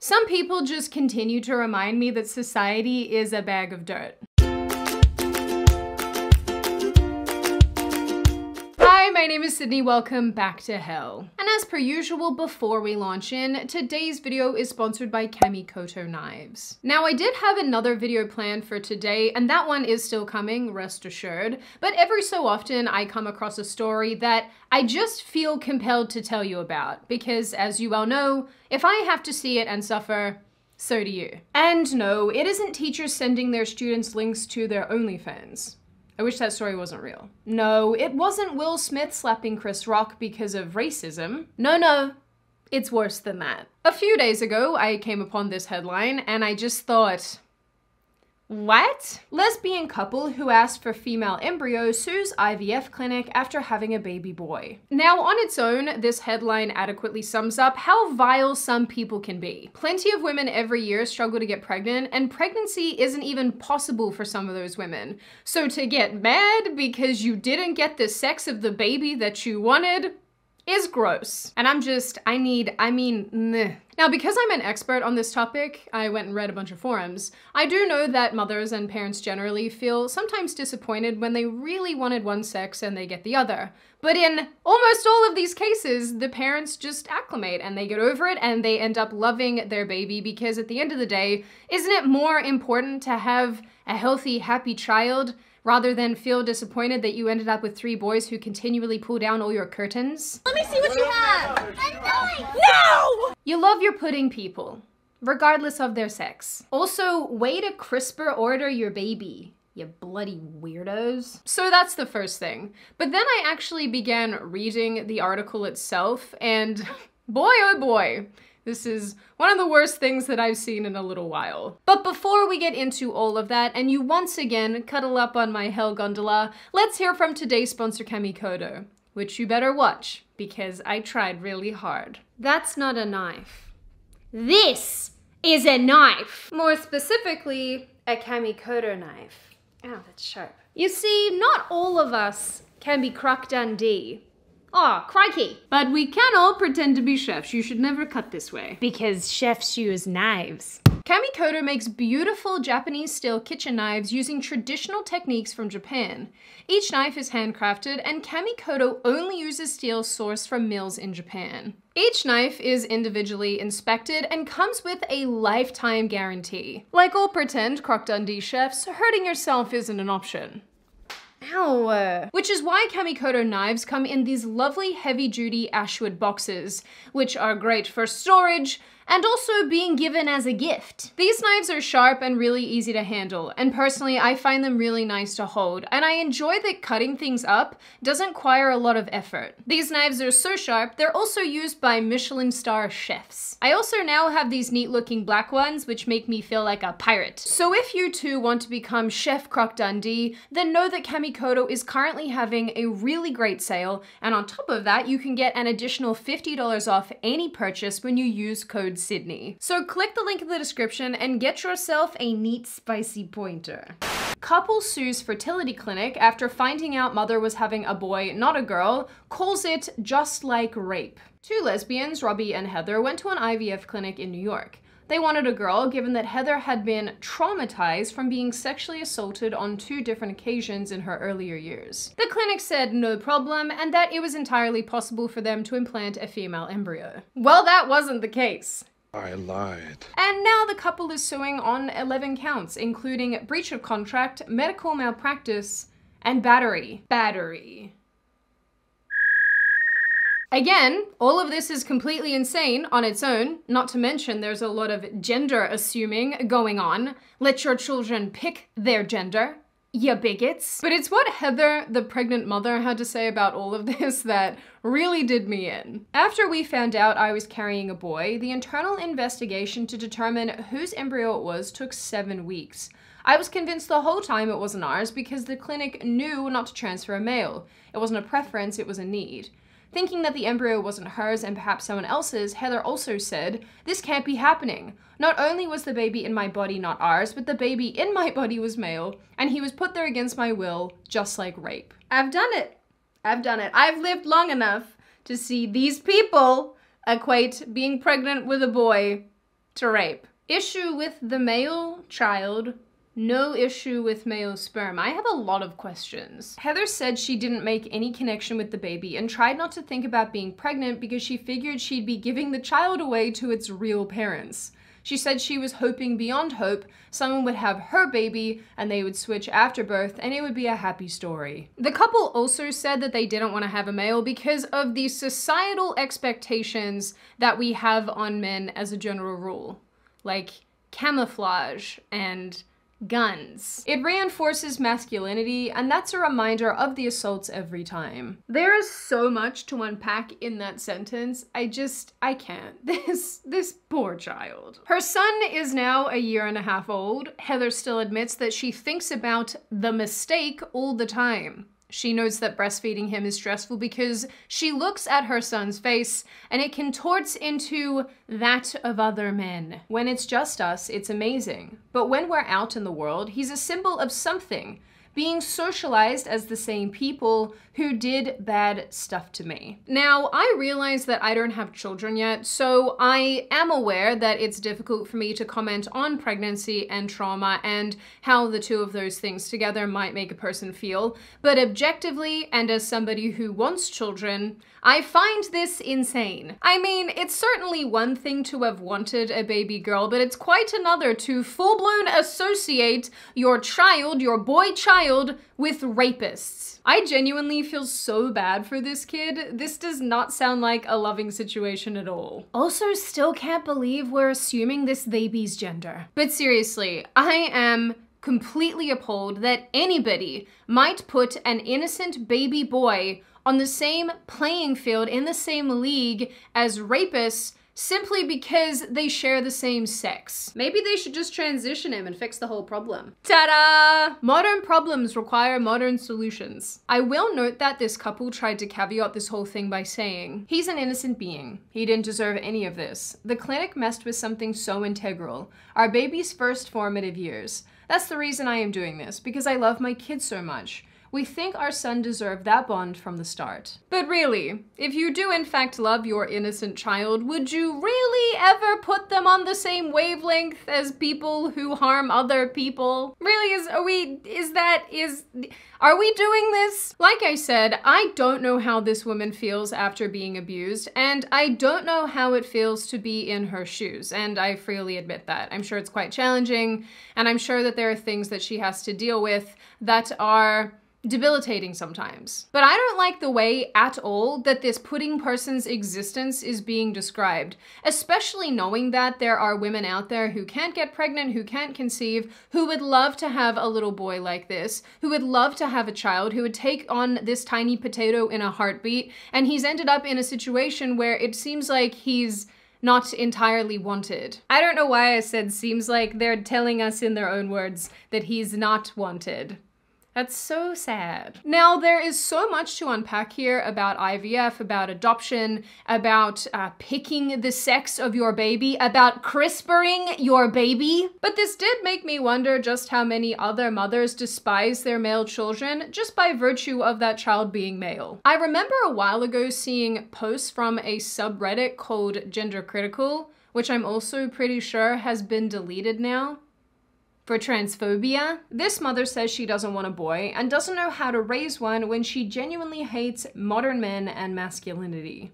Some people just continue to remind me that society is a bag of dirt. Hi, my name is Sydney, welcome back to hell. And as per usual, before we launch in, today's video is sponsored by Kamikoto Knives. Now, I did have another video planned for today, and that one is still coming, rest assured, but every so often I come across a story that I just feel compelled to tell you about, because as you well know, if I have to see it and suffer, so do you. And no, it isn't teachers sending their students links to their OnlyFans. I wish that story wasn't real. No, it wasn't Will Smith slapping Chris Rock because of racism. No, it's worse than that. A few days ago, I came upon this headline and I just thought, what? Lesbian couple who asked for female embryo sues IVF clinic after having a baby boy. Now, on its own, this headline adequately sums up how vile some people can be. Plenty of women every year struggle to get pregnant, and pregnancy isn't even possible for some of those women. So to get mad because you didn't get the sex of the baby that you wanted is gross. And I mean, Now, because I'm an expert on this topic, I went and read a bunch of forums. I do know that mothers and parents generally feel sometimes disappointed when they really wanted one sex and they get the other. But in almost all of these cases, the parents just acclimate and they get over it and they end up loving their baby, because at the end of the day, isn't it more important to have a healthy, happy child rather than feel disappointed that you ended up with 3 boys who continually pull down all your curtains? Let me see what you have! No! You love your pudding people, regardless of their sex. Also, way to CRISPR order your baby, you bloody weirdos. So that's the first thing. But then I actually began reading the article itself, and boy oh boy, this is one of the worst things that I've seen in a little while. But before we get into all of that, and you once again cuddle up on my hell gondola, let's hear from today's sponsor, Kamikoto, which you better watch, because I tried really hard. That's not a knife. This is a knife. More specifically, a Kamikoto knife. Ow, that's sharp. You see, not all of us can be Croc Dundee. Aw, crikey. But we can all pretend to be chefs. You should never cut this way. Because chefs use knives. Kamikoto makes beautiful Japanese-style kitchen knives using traditional techniques from Japan. Each knife is handcrafted, and Kamikoto only uses steel sourced from mills in Japan. Each knife is individually inspected and comes with a lifetime guarantee. Like all pretend Croc Dundee chefs, hurting yourself isn't an option. Ow. Which is why Kamikoto knives come in these lovely heavy-duty ashwood boxes, which are great for storage and also being given as a gift. These knives are sharp and really easy to handle, and personally I find them really nice to hold, and I enjoy that cutting things up doesn't require a lot of effort. These knives are so sharp, they're also used by Michelin star chefs. I also now have these neat looking black ones which make me feel like a pirate. So if you too want to become Chef Croc Dundee, then know that Kamikoto is currently having a really great sale, and on top of that you can get an additional $50 off any purchase when you use code Sydney. So click the link in the description and get yourself a neat spicy pointer. Couple sues fertility clinic after finding out mother was having a boy, not a girl, calls it just like rape. 2 lesbians, Robbie and Heather, went to an IVF clinic in New York. They wanted a girl, given that Heather had been traumatized from being sexually assaulted on 2 different occasions in her earlier years. The clinic said no problem, and that it was entirely possible for them to implant a female embryo. Well, that wasn't the case. I lied. And now the couple is suing on 11 counts, including breach of contract, medical malpractice, and battery. Again, all of this is completely insane on its own, not to mention there's a lot of gender assuming going on. Let your children pick their gender, you bigots. But it's what Heather, the pregnant mother, had to say about all of this that really did me in. After we found out I was carrying a boy, the internal investigation to determine whose embryo it was took 7 weeks. I was convinced the whole time it wasn't ours because the clinic knew not to transfer a male. It wasn't a preference, it was a need. Thinking that the embryo wasn't hers and perhaps someone else's, Heather also said, "This can't be happening. Not only was the baby in my body not ours, but the baby in my body was male, and he was put there against my will, just like rape." I've done it. I've lived long enough to see these people equate being pregnant with a boy to rape. Issue with the male child, no issue with male sperm. I have a lot of questions. Heather said she didn't make any connection with the baby and tried not to think about being pregnant because she figured she'd be giving the child away to its real parents. She said she was hoping beyond hope someone would have her baby and they would switch after birth and it would be a happy story. The couple also said that they didn't want to have a male because of the societal expectations that we have on men as a general rule, like camouflage and guns. It reinforces masculinity, and that's a reminder of the assaults every time. There is so much to unpack in that sentence. I can't. This poor child. Her son is now 1.5 years old. Heather still admits that she thinks about the mistake all the time. She knows that breastfeeding him is stressful because she looks at her son's face and it contorts into that of other men. When it's just us, it's amazing. But when we're out in the world, he's a symbol of something, being socialized as the same people who did bad stuff to me. Now, I realize that I don't have children yet, so I am aware that it's difficult for me to comment on pregnancy and trauma and how the two of those things together might make a person feel. But objectively, and as somebody who wants children, I find this insane. I mean, it's certainly one thing to have wanted a baby girl, but it's quite another to full-blown associate your child, your boy child, with rapists. I genuinely feel so bad for this kid. This does not sound like a loving situation at all. Also, still can't believe we're assuming this baby's gender. But seriously, I am completely appalled that anybody might put an innocent baby boy on the same playing field in the same league as rapists simply because they share the same sex. Maybe they should just transition him and fix the whole problem. Ta-da! Modern problems require modern solutions. I will note that this couple tried to caveat this whole thing by saying, he's an innocent being. He didn't deserve any of this. The clinic messed with something so integral. Our baby's first formative years. That's the reason I am doing this, because I love my kids so much. We think our son deserved that bond from the start. But really, if you do in fact love your innocent child, would you really ever put them on the same wavelength as people who harm other people? Really, are we doing this? Like I said, I don't know how this woman feels after being abused, and I don't know how it feels to be in her shoes, and I freely admit that. I'm sure it's quite challenging, and I'm sure that there are things that she has to deal with that are debilitating sometimes. But I don't like the way at all that this pudding person's existence is being described, especially knowing that there are women out there who can't get pregnant, who can't conceive, who would love to have a little boy like this, who would love to have a child, who would take on this tiny potato in a heartbeat, and he's ended up in a situation where it seems like he's not entirely wanted. I don't know why I said seems like. They're telling us in their own words that he's not wanted. That's so sad. Now, there is so much to unpack here about IVF, about adoption, about picking the sex of your baby, about CRISPRing your baby. But this did make me wonder just how many other mothers despise their male children just by virtue of that child being male. I remember a while ago seeing posts from a subreddit called Gender Critical, which I'm also pretty sure has been deleted now, for transphobia. This mother says she doesn't want a boy and doesn't know how to raise one when she genuinely hates modern men and masculinity.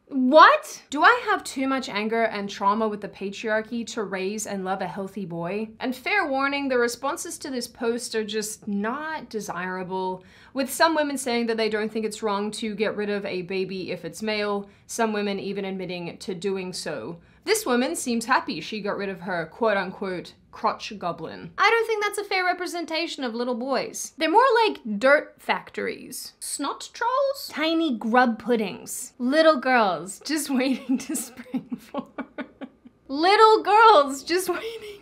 What? Do I have too much anger and trauma with the patriarchy to raise and love a healthy boy? And fair warning, the responses to this post are just not desirable, with some women saying that they don't think it's wrong to get rid of a baby if it's male, some women even admitting to doing so. This woman seems happy she got rid of her quote-unquote crotch goblin. I don't think that's a fair representation of little boys. They're more like dirt factories. Snot trolls? Tiny grub puddings. Little girls just waiting to spring forth. Little girls just waiting.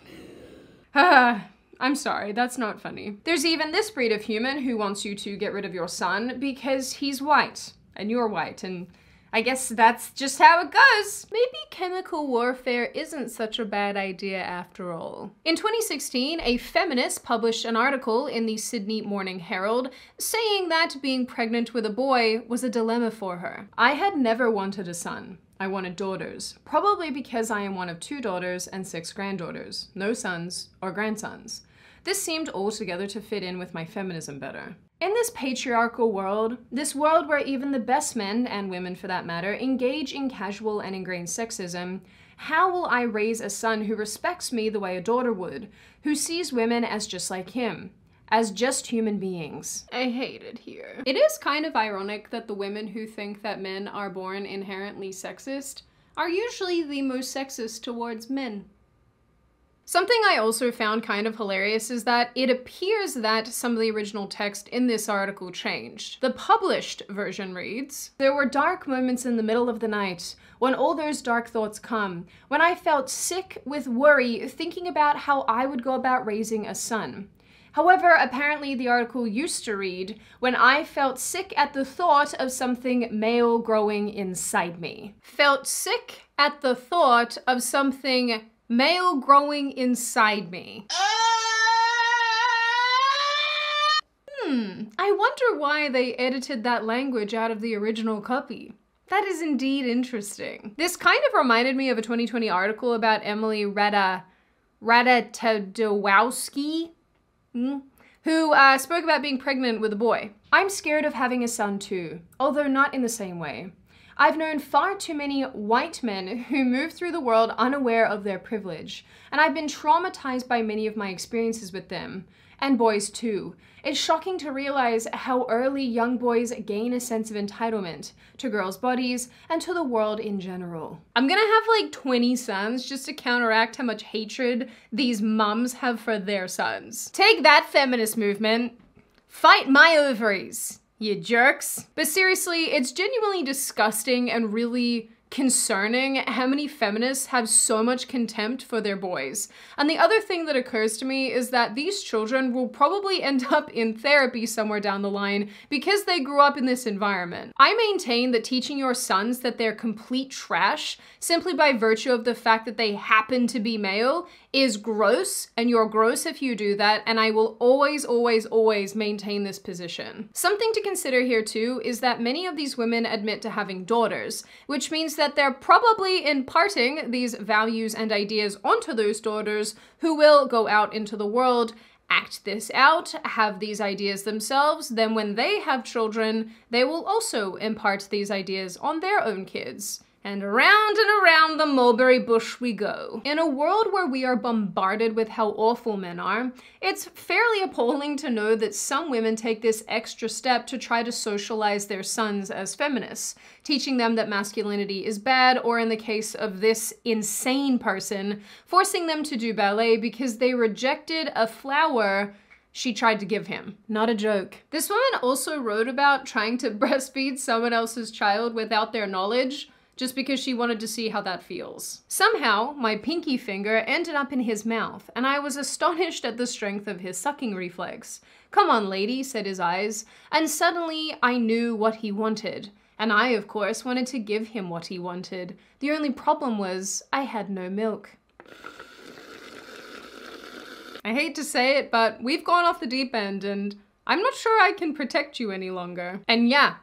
I'm sorry, that's not funny. There's even this breed of human who wants you to get rid of your son because he's white and you're white, and I guess that's just how it goes. Maybe chemical warfare isn't such a bad idea after all. In 2016, a feminist published an article in the Sydney Morning Herald saying that being pregnant with a boy was a dilemma for her. I had never wanted a son. I wanted daughters, probably because I am one of 2 daughters and 6 granddaughters, no sons or grandsons. This seemed altogether to fit in with my feminism better. In this patriarchal world, this world where even the best men, and women for that matter, engage in casual and ingrained sexism, how will I raise a son who respects me the way a daughter would, who sees women as just like him? As just human beings. I hate it here. It is kind of ironic that the women who think that men are born inherently sexist are usually the most sexist towards men. Something I also found kind of hilarious is that it appears that some of the original text in this article changed. The published version reads, "There were dark moments in the middle of the night, when all those dark thoughts come, when I felt sick with worry thinking about how I would go about raising a son. However, apparently the article used to read, when I felt sick at the thought of something male growing inside me." Felt sick at the thought of something male growing inside me. I wonder why they edited that language out of the original copy. That is indeed interesting. This kind of reminded me of a 2020 article about Emily Ratajkowski, who spoke about being pregnant with a boy. "I'm scared of having a son too, although not in the same way. I've known far too many white men who move through the world unaware of their privilege, and I've been traumatized by many of my experiences with them. And boys too. It's shocking to realize how early young boys gain a sense of entitlement to girls' bodies and to the world in general." I'm gonna have like 20 sons just to counteract how much hatred these mums have for their sons. Take that, feminist movement. Fight my ovaries, you jerks. But seriously, it's genuinely disgusting and really concerning how many feminists have so much contempt for their boys. And the other thing that occurs to me is that these children will probably end up in therapy somewhere down the line because they grew up in this environment. I maintain that teaching your sons that they're complete trash simply by virtue of the fact that they happen to be male is gross, and you're gross if you do that, and I will always, always, always maintain this position. Something to consider here too is that many of these women admit to having daughters, which means that they're probably imparting these values and ideas onto those daughters who will go out into the world, act this out, have these ideas themselves, then when they have children, they will also impart these ideas on their own kids. And around the mulberry bush we go. In a world where we are bombarded with how awful men are, it's fairly appalling to know that some women take this extra step to try to socialize their sons as feminists, teaching them that masculinity is bad, or in the case of this insane person, forcing them to do ballet because they rejected a flower she tried to give him. Not a joke. This woman also wrote about trying to breastfeed someone else's child without their knowledge, just because she wanted to see how that feels. Somehow, my pinky finger ended up in his mouth, and I was astonished at the strength of his sucking reflex. "Come on, lady," said his eyes, and suddenly I knew what he wanted. And I, of course, wanted to give him what he wanted. The only problem was, I had no milk. I hate to say it, but we've gone off the deep end, and I'm not sure I can protect you any longer. And yeah,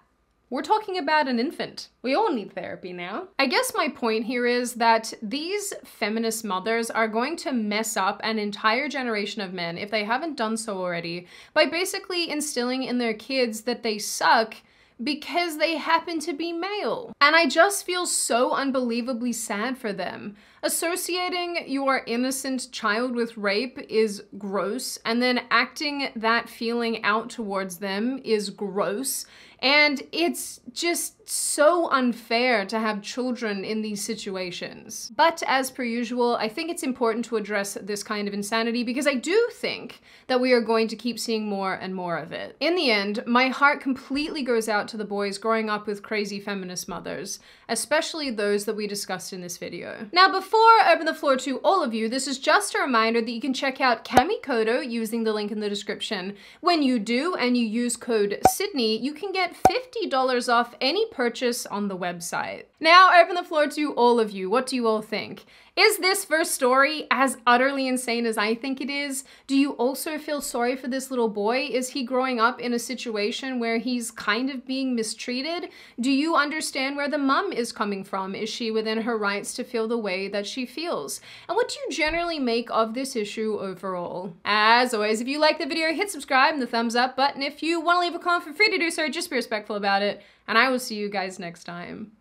we're talking about an infant. We all need therapy now. I guess my point here is that these feminist mothers are going to mess up an entire generation of men, if they haven't done so already, by basically instilling in their kids that they suck because they happen to be male. And I just feel so unbelievably sad for them. Associating your innocent child with rape is gross, and then acting that feeling out towards them is gross. And it's just so unfair to have children in these situations. But as per usual, I think it's important to address this kind of insanity because I do think that we are going to keep seeing more and more of it. In the end, my heart completely goes out to the boys growing up with crazy feminist mothers, especially those that we discussed in this video. Now, before I open the floor to all of you, this is just a reminder that you can check out Cami Koto using the link in the description. When you do and you use code Sydney, you can get $50 off any purchase on the website. Now, I open the floor to all of you. What do you all think? Is this first story as utterly insane as I think it is? Do you also feel sorry for this little boy? Is he growing up in a situation where he's kind of being mistreated? Do you understand where the mum is coming from? Is she within her rights to feel the way that she feels? And what do you generally make of this issue overall? As always, if you like the video, hit subscribe and the thumbs up button. If you want to leave a comment, feel free to do so. Just be respectful about it. And I will see you guys next time.